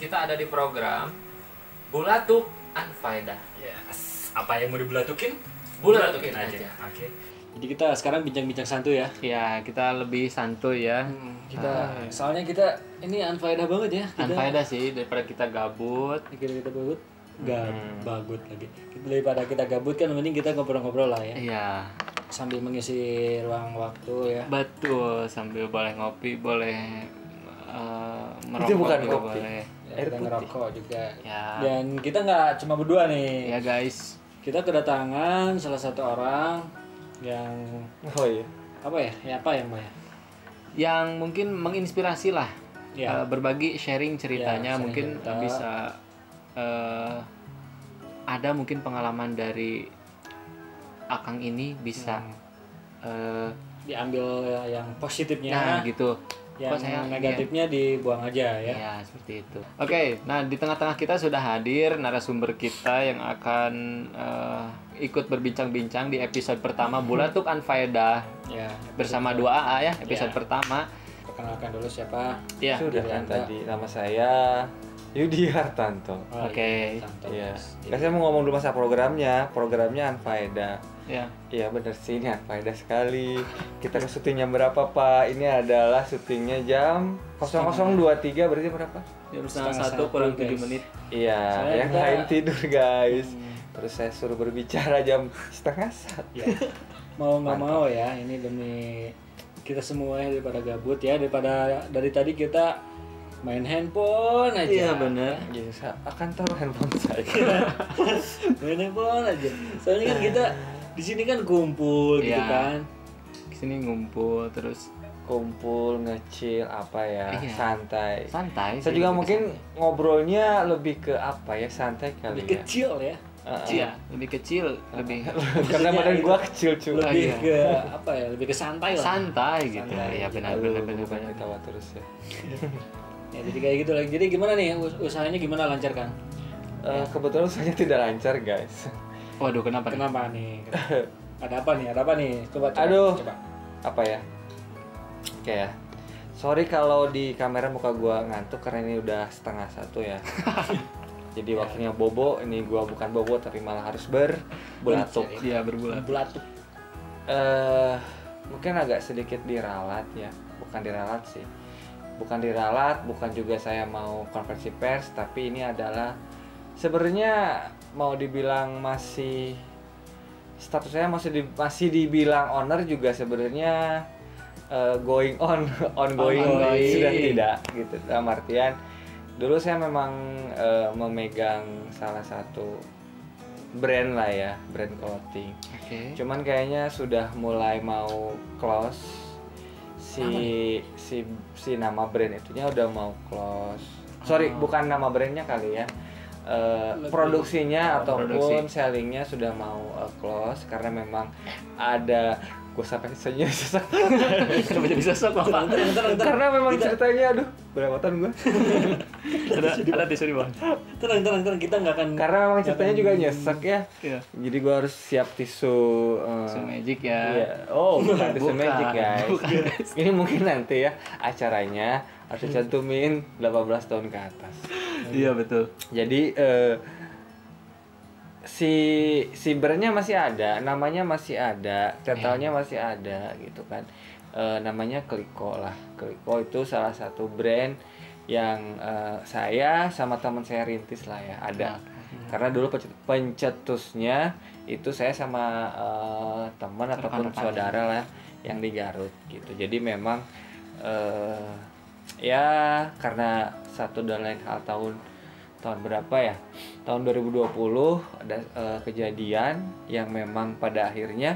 kita ada di program Bulatuk Anfaedah. Yes. Apa yang mau dibulatukin? Bulatukin aja. Oke. Jadi kita sekarang bincang-bincang santuy ya. Ya, kita lebih santuy ya. Soalnya kita ini unfaedah banget ya. Anfaedah sih daripada kita gabut. Kita gabut. Bagut lagi. Daripada kita gabut kan mending kita ngobrol-ngobrol lah ya. Iya. Sambil mengisi ruang waktu ya. Betul, sambil boleh ngopi, boleh merokok Itu bukan juga kopi. boleh. Air kita ngerokok juga. Ya. Dan kita nggak cuma berdua nih. Ya guys. Kita kedatangan salah satu orang yang apa ya? Ya apa ya, Mbak ya? Yang mungkin menginspirasi lah. Ya. Berbagi sharing ceritanya, sharing mungkin cerita. bisa ada mungkin pengalaman dari Akang ini bisa Diambil yang positifnya. nah gitu. Yang Kok saya negatifnya dibuang aja ya. Ya, seperti itu. Oke, nah di tengah-tengah kita sudah hadir narasumber kita yang akan ikut berbincang-bincang di episode pertama Bulatuk Anfaedah Ya, bersama 2AA ya, episode Ya. pertama. perkenalkan dulu siapa? Ya. Sudah kan Anda. tadi, nama saya Yudi Hartanto. Oke. Santo. Iya. Saya mau ngomong dulu masa programnya Anfaedah. Ya. Iya bener sih, ini Anfaedah sekali. Kita ke syuting jam berapa Pak? Ini adalah syutingnya jam 00.23, berarti berapa? Jam Setengah 1 kurang satu, 7 guys. menit. Iya, Soalnya yang kita- lain tidur guys. Terus saya suruh berbicara jam 1:30. Ya. Mau nggak mau ya, ini demi kita semua ya, daripada gabut ya, daripada dari tadi kita main handphone aja. Iya, bener. Jadi saya akan taruh handphone saya. Main handphone aja. Soalnya kan kita di sini kan kumpul gitu Iya. kan. Kesini ngumpul terus Kumpul, ngecil, apa ya, Iya. santai. santai. Saya sih, juga lebih mungkin santai. ngobrolnya lebih ke apa ya, santai kali Lebih ya. kecil ya. Iya, lebih kecil, lebih Karena badan itu gua kecil cuy. lebih iya. ke apa ya? Lebih ke santai lah. santai gitu. Santai. Ya benar Aduh, benar gua benar bukan benar. ketawa terus ya. Ya, jadi kayak gitu lagi. Jadi gimana nih usahanya gimana lancarkan? Kebetulan usahanya tidak lancar guys. Waduh, kenapa? nih? Kenapa nih? Ada apa nih? Ada apa nih? Coba. Aduh. Coba. Apa ya? Oke ya. Sorry kalau di kamera muka gua ngantuk karena ini udah 1:30 ya. Jadi waktunya bobo, ini gua bukan bobo tapi malah harus berbulatuk. Dia berbulan. Bulatuk. Mungkin agak sedikit diralat ya, bukan diralat sih, bukan juga saya mau konferensi pers, tapi ini adalah sebenarnya mau dibilang masih status saya masih dibilang owner juga sebenarnya ongoing Ongoing. sudah tidak gitu, dalam artian dulu saya memang memegang salah satu brand lah ya, brand clothing. Oke. Cuman kayaknya sudah mulai mau close si nama brand itunya udah mau close. Sorry, bukan nama brandnya kali ya. Produksinya ataupun sellingnya sudah mau close karena memang ada gue sampai sesak. Kenapa jadi sesek Bapak? Karena memang ceritanya aduh berapatan gue. Ada tisu di bawah. Tenang, kita nggak akan. Karena memang ceritanya juga nyesek ya. Iya. Jadi gue harus siap tisu. Tisu magic ya. Iya. Oh, bukan tisu Bukan. magic guys. Bukan, guys. Ini mungkin nanti ya acaranya harus cantumin 18 tahun ke atas. Iya, betul. Jadi si brandnya masih ada, namanya masih ada, title-nya masih ada gitu kan. Namanya Kliko lah. Kliko itu salah satu brand yang saya sama teman saya rintis lah ya, ada. Karena dulu pencetusnya itu saya sama teman ataupun Rekan-rekan. saudara lah yang di Garut gitu. Jadi memang ya karena satu dan lain hal tahun berapa ya, tahun 2020 ada kejadian yang memang pada akhirnya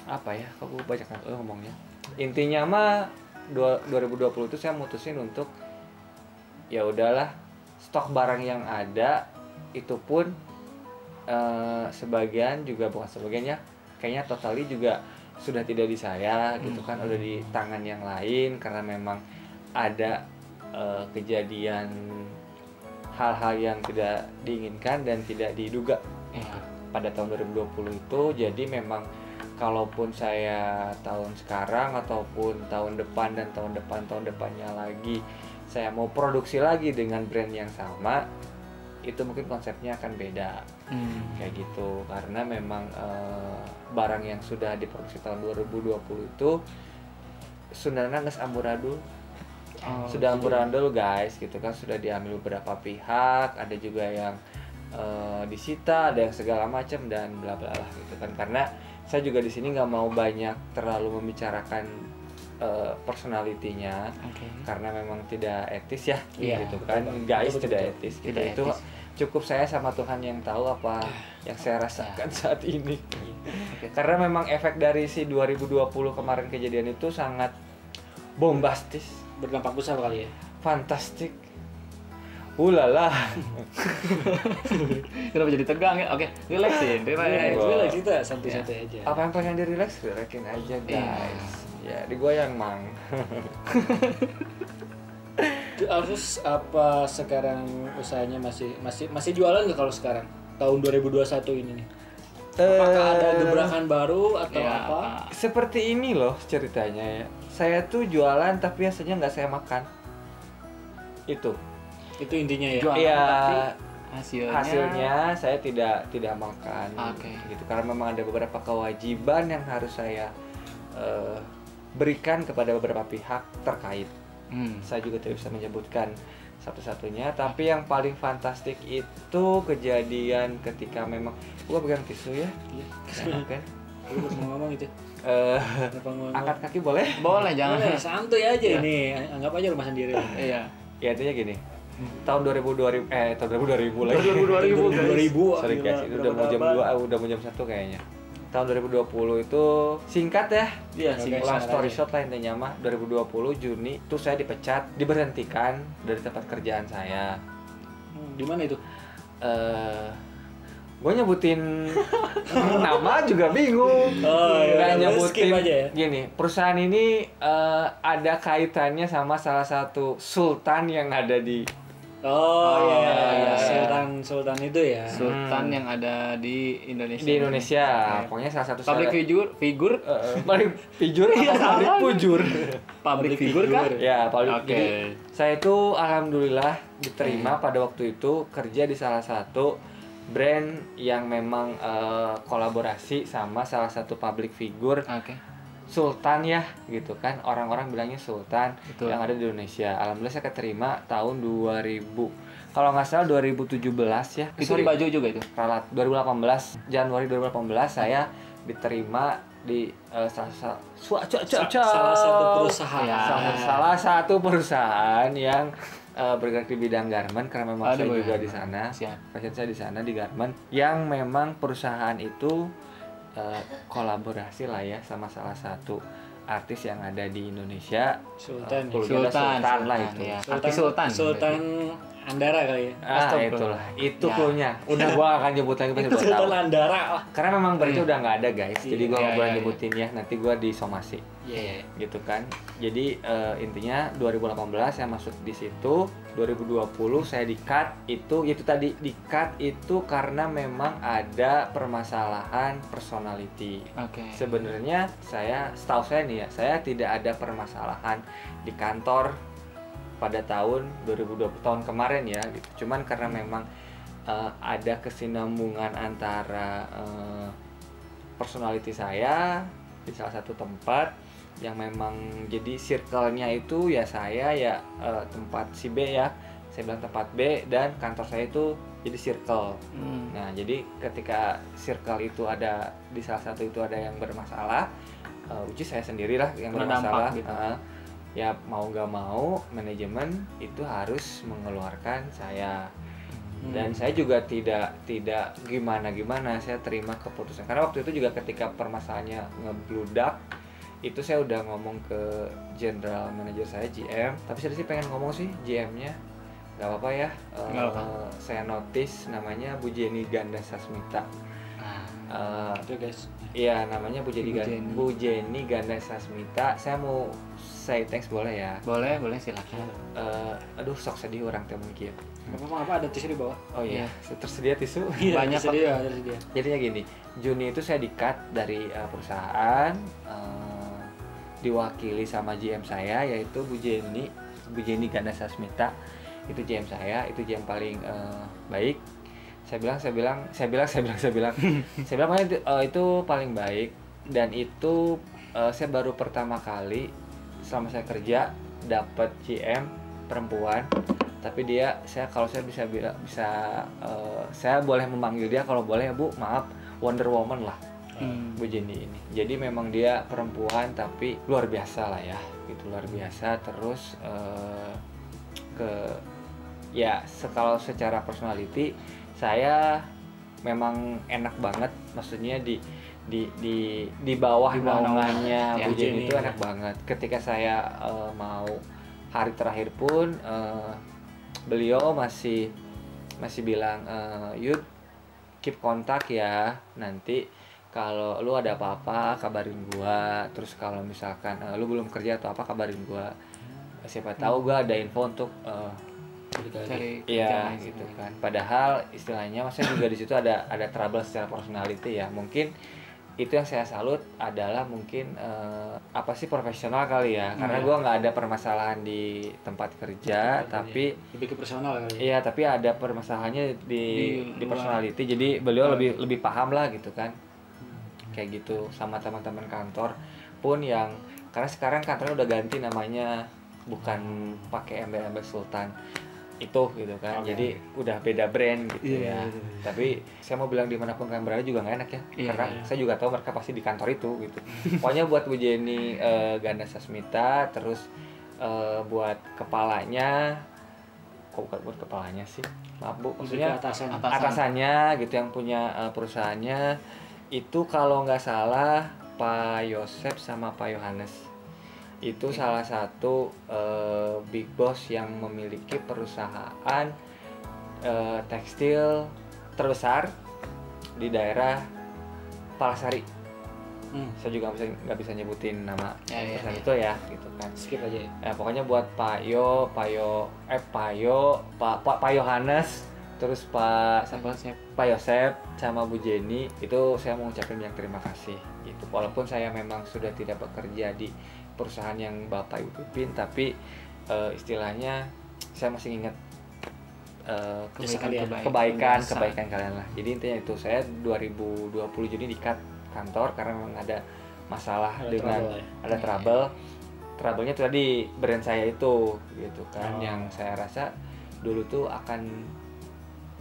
apa ya, kok gue banyak ngomongnya, intinya mah 2020 itu saya mutusin untuk ya udahlah, stok barang yang ada itu pun sebagian juga, bukan sebagian ya, kayaknya totally juga sudah tidak di saya gitu kan, udah di tangan yang lain karena memang ada kejadian hal-hal yang tidak diinginkan dan tidak diduga pada tahun 2020 itu. Jadi memang kalaupun saya tahun sekarang ataupun tahun depan dan tahun depannya lagi saya mau produksi lagi dengan brand yang sama, itu mungkin konsepnya akan beda. Kayak gitu, karena memang barang yang sudah diproduksi tahun 2020 itu sebenarnya nges amburadul. Sudah amburadul guys gitu kan, sudah diambil beberapa pihak, ada juga yang disita, ada yang segala macam dan bla bla lah gitu kan. Karena saya juga di sini nggak mau banyak terlalu membicarakan personalitinya, karena memang tidak etis ya, gitu kan guys, tidak etis gitu. Itu cukup saya sama Tuhan yang tahu apa yang saya rasakan saat ini. Karena memang efek dari si 2020 kemarin kejadian itu sangat bombastis, Berdampak besar kali ya. fantastik. Ulala. Kenapa jadi tegang ya? Oke, relaxin, Relax kita santai-santai aja. Apa yang pengen direlax, relaxin aja guys. Ya, digoyang mang. Terus apa sekarang usahanya masih jualan nggak kalau sekarang tahun 2021 ini nih? Apakah ada gebrakan baru atau apa? Seperti ini loh ceritanya ya. Saya tuh jualan tapi biasanya nggak saya makan. Itu intinya ya. Jualan Iya. tapi hasilnya saya tidak makan. Gitu, karena memang ada beberapa kewajiban yang harus saya berikan kepada beberapa pihak terkait. Saya juga tidak bisa menyebutkan satu-satunya, tapi yang paling fantastik itu kejadian ketika memang gua pegang tisu ya. Kan? Lu mau ngomong itu. Angkat kaki boleh? boleh, jangan. Boleh, santuy aja ini. Anggap aja rumah sendiri. Iya. Ya intinya gini. Tahun 2000 tahun 2000 lagi. 2000. Sorry guys, itu udah mau jam 2, udah mau jam 1 kayaknya. Tahun 2020 itu singkat ya. Iya, Long story short lah intinya mah, 2020 Juni itu saya diberhentikan dari tempat kerjaan saya. Di mana itu? Gue nyebutin nama juga bingung. Nggak nyebutin aja ya. gini, perusahaan ini ada kaitannya sama salah satu sultan yang ada di iya. Sultan itu ya. Sultan yang ada di Indonesia. di Indonesia. Pokoknya salah satu Public figur paling pijur atau public pujur. public figure kan? Ya, public. Oke. Jadi, saya itu alhamdulillah diterima pada waktu itu kerja di salah satu brand yang memang kolaborasi sama salah satu public figure Sultan ya gitu kan, orang-orang bilangnya Sultan. Betul. Yang ada di Indonesia. Alhamdulillah saya keterima tahun 2000, kalau nggak salah 2017 ya. Itu di baju juga itu. Ralat 2018, Januari 2018 saya diterima di salah satu perusahaan. salah satu perusahaan yang bergerak di bidang garment, karena memang saya juga di sana. Passion saya di sana di garment, yang memang perusahaan itu kolaborasi lah ya sama salah satu artis yang ada di Indonesia. Sultan lah itu. Ya. Sultan Andara kali ya. Itulah. Itu cluenya. Udah gua akan nyebut lagi pasti Itu buat Sultan tahu. Andara lah. Karena memang berarti udah nggak ada guys. Jadi gua nggak boleh iya. nyebutin ya. Nanti gua disomasi. Gitu kan. Jadi intinya 2018 saya masuk di situ. 2020 saya di-cut. Itu tadi di-cut itu karena memang ada permasalahan personality. Sebenarnya setahu saya nih ya, saya tidak ada permasalahan di kantor pada tahun 2020, tahun kemarin ya gitu. Cuman karena memang ada kesinambungan antara personality saya di salah satu tempat yang memang jadi circle-nya itu ya saya ya tempat si B ya, saya bilang tempat B, dan kantor saya itu jadi circle. Nah jadi ketika circle itu ada di salah satu itu ada yang bermasalah, uji saya sendirilah yang bermasalah gitu. Ya mau nggak mau manajemen itu harus mengeluarkan saya. Dan saya juga tidak gimana saya terima keputusan, karena waktu itu juga ketika permasalahannya ngebludak itu saya udah ngomong ke general manager saya, GM, tapi saya sih pengen ngomong sih GM-nya nggak apa-apa ya. Saya notice namanya Bu Jenny Ganda Sasmita. Itu guys. Iya, namanya Bu Jenny Ganda Sasmita. Saya mau say thanks boleh ya? Boleh silakan. Aduh sok sedih orang teh mungkin. Apa ada tisu di bawah? Oh iya, tersedia tisu. Banyak tersedia. Jadinya gini, Juni itu saya di-cut dari perusahaan, diwakili sama GM saya yaitu Bu Jenny. Bu Jenny Ganda Sasmita, itu GM saya, itu GM paling baik. Saya bilang makanya itu paling baik. Dan itu saya baru pertama kali selama saya kerja dapat GM perempuan, tapi saya boleh memanggil dia kalau boleh ya Bu, maaf, Wonder Woman lah. Bu Jenny ini. Jadi memang dia perempuan tapi luar biasa lah ya, gitu, luar biasa. Terus kalau secara personality saya memang enak banget, maksudnya di bawah naungannya Bu Jenny itu enak banget. Ketika saya mau hari terakhir pun beliau masih bilang, Yud, keep kontak ya, nanti kalau lu ada apa-apa kabarin gua, terus kalau misalkan lu belum kerja atau apa kabarin gua, siapa tahu gua ada info untuk cari iya gitu kan. Padahal istilahnya maksudnya juga di situ ada trouble secara personality ya. Mungkin itu yang saya salut adalah mungkin profesional kali ya, karena gua nggak ada permasalahan di tempat kerja, tapi lebih ke personal kali. Iya, tapi ada permasalahannya di personality. Jadi beliau lebih paham lah gitu kan. Kayak gitu. Sama teman-teman kantor pun yang, karena sekarang kantornya udah ganti namanya, bukan pakai embel-embel Sultan itu gitu kan. Jadi udah beda brand gitu ya. Tapi saya mau bilang dimanapun kalian berada juga nggak enak ya, karena saya juga tahu mereka pasti di kantor itu gitu. Pokoknya buat Bu Jenny Ganda Sasmita, terus buat kepalanya, kok bukan buat kepalanya sih, maaf Bu, maksudnya atasannya gitu yang punya perusahaannya itu, kalau nggak salah Pak Yosep sama Pak Yohanes itu salah satu big boss yang memiliki perusahaan tekstil terbesar di daerah Palasari. Saya juga nggak bisa nyebutin nama perusahaan itu ya, gitu kan. Skip aja. Ya, pokoknya buat Pak Yohanes, terus Pak Yosep sama Bu Jenny, itu saya mau ucapin yang terima kasih gitu. Walaupun saya memang sudah tidak bekerja di perusahaan yang Bapak Ibu pimpin, tapi istilahnya saya masih ingat kebaikan kalian lah. Jadi intinya itu, saya 2020 Juni di-cut kantor karena memang ada masalah ada trouble-nya tuh tadi brand saya itu gitu kan, yang saya rasa dulu tuh akan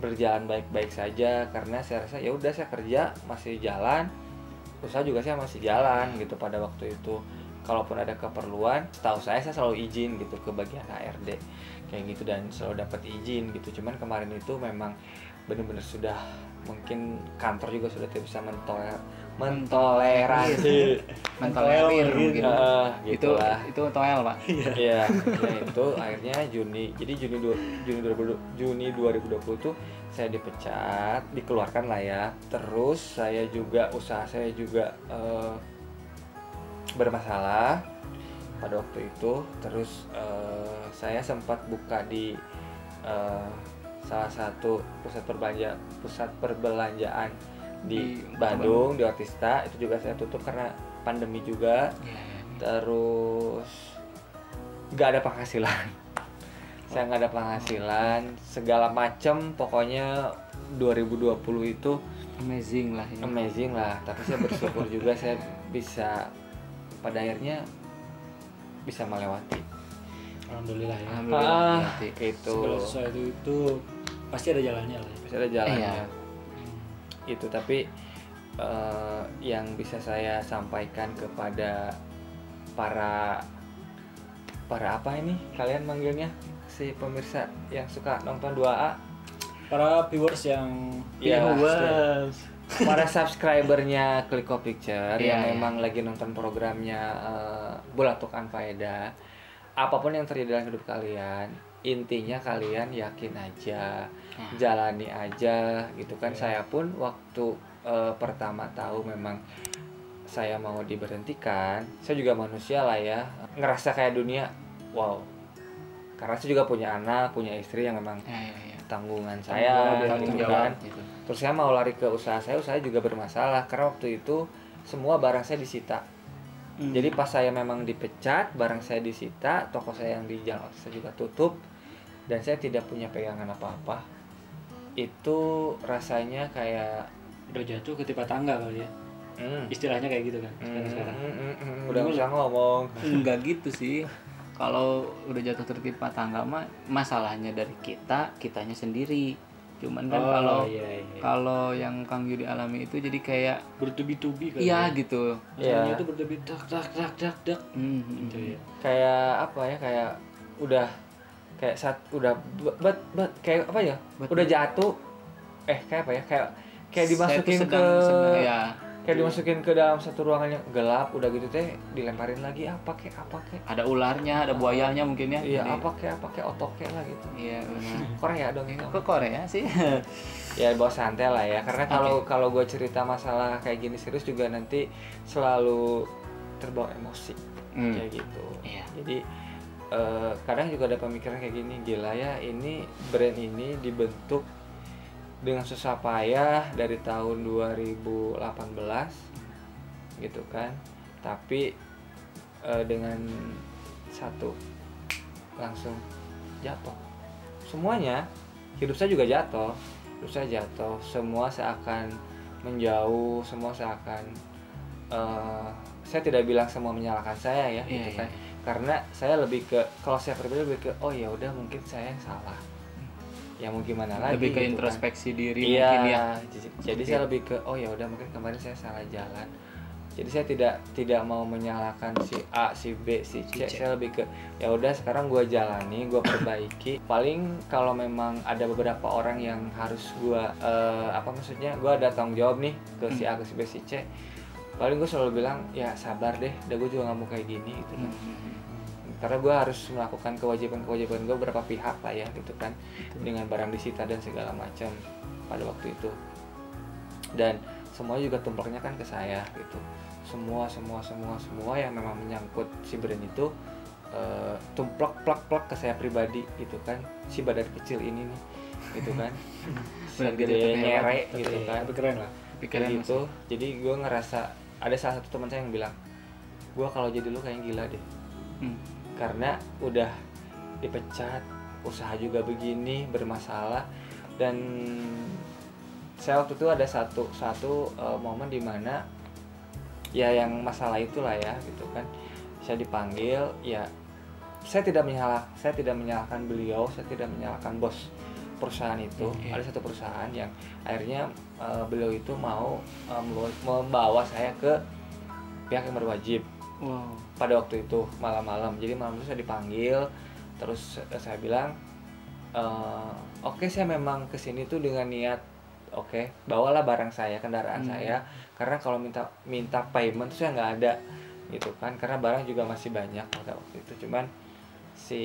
berjalan baik-baik saja, karena saya rasa ya udah, saya kerja masih jalan, usaha juga saya masih jalan gitu pada waktu itu. Kalaupun ada keperluan, setahu saya selalu izin gitu ke bagian HRD kayak gitu, dan selalu dapat izin gitu. Cuman kemarin itu memang benar-benar sudah, mungkin kantor juga sudah tidak bisa mentoleransi mentolerir mungkin gitu lah. Itu toel Pak. Iya. Itu akhirnya Juni 2020 tuh saya dipecat, dikeluarkan lah ya. Terus usaha saya juga bermasalah pada waktu itu. Terus saya sempat buka di salah satu pusat perbelanjaan di Bandung, di Otista. Itu juga saya tutup karena pandemi juga. Terus nggak ada penghasilan. Saya nggak ada penghasilan, segala macam, pokoknya 2020 itu amazing lah. Tapi saya bersyukur juga saya bisa pada akhirnya bisa melewati. Alhamdulillah ya. Itu segala sesuatu itu pasti ada jalannya lah. Pasti ada jalannya. Itu, tapi yang bisa saya sampaikan kepada para apa ini kalian manggilnya, si pemirsa yang suka nonton 2A, para viewers yang para subscribernya Kliko Picture yang memang lagi nonton programnya Bulatuk Anfaedah. Apapun yang terjadi dalam hidup kalian, intinya kalian yakin aja, jalani aja gitu kan. Saya pun waktu pertama tahu memang saya mau diberhentikan, saya juga manusia lah ya, ngerasa kayak dunia wow, karena saya juga punya anak, punya istri yang memang tanggungan saya gitu kan. Terus saya mau lari ke usaha juga bermasalah karena waktu itu semua barang saya disita Jadi pas saya memang dipecat, barang saya disita, toko saya yang di Jalan Otista juga tutup, dan saya tidak punya pegangan apa-apa. Itu rasanya kayak Udah jatuh ketimpa tangga kali ya. Istilahnya kayak gitu kan sekarang. udah usah ngomong. Enggak gitu sih. Kalau udah jatuh tertimpa tangga mah masalahnya dari kitanya sendiri. Cuman kan kalau yang Kang Yudi alami itu jadi kayak bertubi-tubi kan. Iya gitu. Masalahnya itu bertubi tak tak. Gitu ya. Kayak apa ya? Kayak udah kayak saat udah kayak apa ya? Udah jatuh. Kayak apa ya? Kayak dimasukin kayak dimasukin ke dalam satu ruangan yang gelap, udah gitu teh dilemparin lagi apa kek ada ularnya, ada buayanya mungkin ya. Iya, apa kek otok kek lah gitu. Iya benar. Korea dong ya. Kok Korea sih? Ya bawa santai lah ya, karena kalau gue cerita masalah kayak gini serius juga nanti selalu terbawa emosi kayak gitu. Iya. Jadi kadang juga ada pemikiran kayak gini, gila ya, ini brand ini dibentuk dengan susah payah dari tahun 2018 gitu kan, tapi dengan satu langsung jatuh semuanya. Hidup saya juga jatuh, semua seakan menjauh, semua seakan saya tidak bilang semua menyalahkan saya ya, gitu kan. Karena saya lebih ke, kalau saya pribadi lebih ke oh ya udah mungkin saya yang salah, ya mau gimana lagi, lebih ke gitu introspeksi kan. diri Iya, mungkin ya. Jadi saya lebih ke oh ya udah mungkin kemarin saya salah jalan. Jadi saya tidak mau menyalahkan si A, si B, si C. Saya lebih ke ya udah sekarang gue jalani, gue perbaiki. Paling kalau memang ada beberapa orang yang harus gue gue ada tanggung jawab nih ke si A, ke si B, si C. Paling gue selalu bilang ya sabar deh, gue juga nggak mau kayak gini gitu kan. Karena gue harus melakukan kewajiban gue beberapa pihak lah ya gitu kan, dengan barang disita dan segala macam pada waktu itu. Dan semua juga tumplaknya kan ke saya gitu. Semua yang memang menyangkut si brand itu plak ke saya pribadi gitu kan. Si badan kecil ini nih gitu kan. Segede nyere gitu kan. Keren lah. Pikiran gitu. Jadi gue ngerasa ada salah satu teman saya yang bilang, gue kalau jadi lu kayak gila deh. Karena udah dipecat, usaha juga begini, bermasalah. Dan saya waktu itu ada satu momen dimana ya yang masalah itulah ya gitu kan, saya dipanggil. Ya saya tidak menyalahkan beliau, saya tidak menyalahkan bos perusahaan itu. Ada satu perusahaan yang akhirnya beliau itu mau membawa saya ke pihak yang berwajib. Pada waktu itu malam-malam, jadi malam itu saya dipanggil, terus saya bilang oke, saya memang kesini tuh dengan niat bawalah barang saya, kendaraan saya, karena kalau minta payment tuh saya nggak ada gitu kan, karena barang juga masih banyak pada waktu itu. Cuman si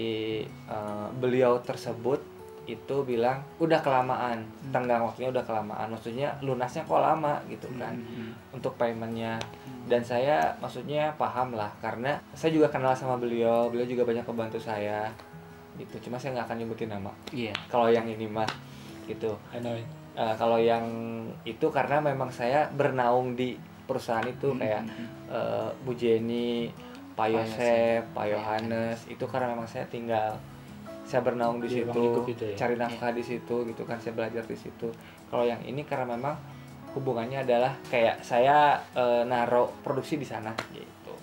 beliau tersebut itu bilang udah kelamaan, tenggang waktunya udah kelamaan, maksudnya lunasnya kok lama gitu kan untuk paymentnya. Dan saya maksudnya paham lah, karena saya juga kenal sama beliau juga banyak membantu saya gitu. Cuma saya nggak akan nyebutin nama. Kalau yang ini mah gitu. Kalau yang itu karena memang saya bernaung di perusahaan itu kayak Bu Jenny, Pak Yosef, Pak Yohanes, itu karena memang saya tinggal, saya bernaung di situ, cari nafkah di situ gitu kan, saya belajar di situ. Kalau yang ini karena memang hubungannya adalah kayak saya naruh produksi di sana gitu.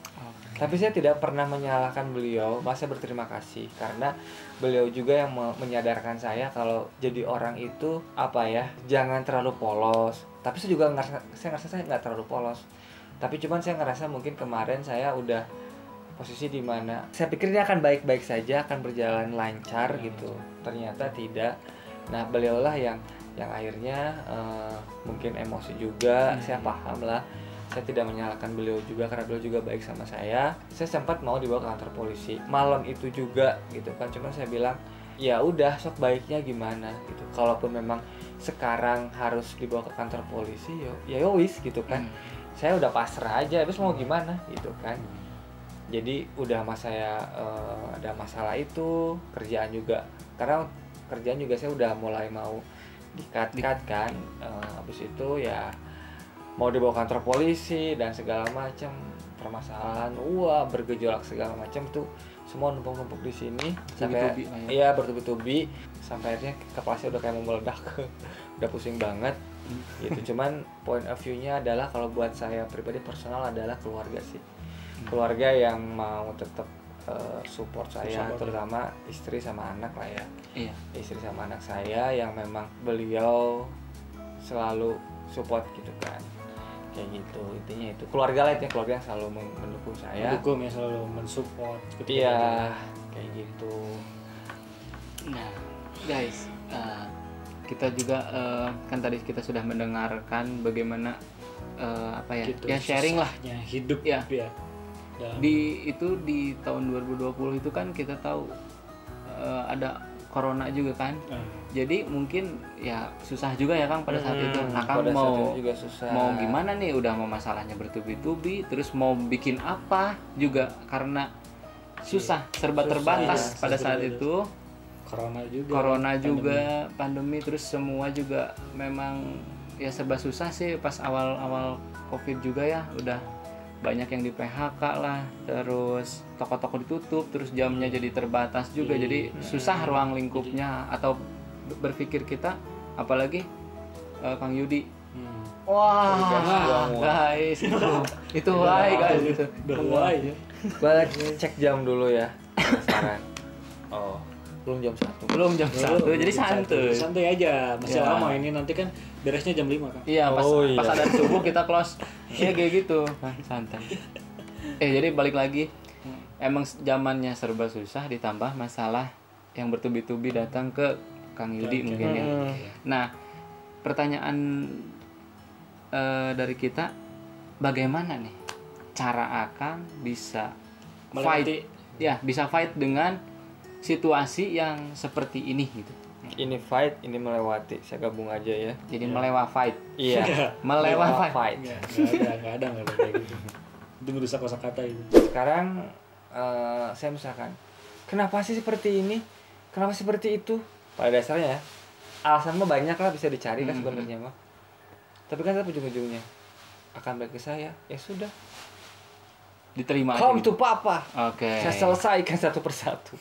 Tapi saya tidak pernah menyalahkan beliau, malah saya berterima kasih karena beliau juga yang menyadarkan saya kalau jadi orang itu apa ya, jangan terlalu polos. Tapi saya juga ngerasa saya nggak terlalu polos. Tapi cuman saya ngerasa mungkin kemarin saya udah posisi di mana saya pikir dia akan baik-baik saja, akan berjalan lancar gitu. Ternyata tidak. Nah, beliaulah yang akhirnya mungkin emosi juga, saya paham lah. Saya tidak menyalahkan beliau juga karena beliau juga baik sama saya. Saya sempat mau dibawa ke kantor polisi malam itu juga gitu kan. Cuman saya bilang ya udah, sok baiknya gimana gitu. Kalaupun memang sekarang harus dibawa ke kantor polisi, ya wis gitu kan. Saya udah pasrah aja, terus mau gimana gitu kan. Jadi udah saya ada masalah itu, kerjaan juga, karena kerjaan juga saya udah mulai mau di-cut kan. Habis itu ya mau dibawa kantor polisi dan segala macam permasalahan bergejolak segala macam tuh semua numpuk-numpuk di sini sampai bertubi-tubi sampai akhirnya kepalanya udah kayak mau meledak udah pusing banget gitu. Cuman point of view-nya adalah kalau buat saya pribadi personal adalah keluarga sih, keluarga yang mau tetap support saya, terutama istri sama anak lah ya. Iya. Istri sama anak saya yang memang beliau selalu support gitu kan, kayak gitu. Intinya itu keluarga lah, itu keluarga yang selalu mendukung saya, mendukung ya, selalu mensupport gitu. Iya, kayak gitu. Nah guys, kita juga kan tadi kita sudah mendengarkan bagaimana gitu, ya sharing lah hidup ya. Di tahun 2020 itu kan kita tahu ada corona juga kan. Jadi mungkin ya susah juga ya Kang pada saat itu. Nah Kang mau gimana nih, udah mau masalahnya bertubi-tubi, terus mau bikin apa juga karena susah, serba terbatas pada saat itu. Corona juga, pandemi, terus semua juga memang ya serba susah sih pas awal-awal Covid juga ya, udah banyak yang di PHK lah, terus toko-toko ditutup, terus jamnya jadi terbatas juga, jadi susah ruang lingkupnya atau berpikir kita, apalagi Kang Yudi. Wah, guys, itu why guys itu. Balik cek jam dulu ya sekarang. Oh, belum jam 1. Jadi santuy aja, masih lama ini, nanti kan beresnya jam 5 kan. Iya, pas adzan subuh kita close. Iya kayak gitu, santai. Jadi balik lagi, emang zamannya serba susah, ditambah masalah yang bertubi-tubi datang ke Kang Yudi mungkin ya. Nah, pertanyaan dari kita, bagaimana nih cara Akang bisa fight dengan situasi yang seperti ini gitu. Ini fight, ini melewati. Saya gabung aja ya. Jadi melewa fight. Iya. Melewa fight. Enggak ada kayak gitu. Itu merusak kosakata itu. Sekarang saya misalkan, kenapa sih seperti ini? Kenapa seperti itu? Pada dasarnya alasan mah banyak lah, bisa dicari kan sebenarnya mah. Tapi kan tetap ujung-ujungnya akan balik ke saya. Ya sudah. Diterima Come aja gitu. to papa. Oke. Saya selesaikan satu persatu.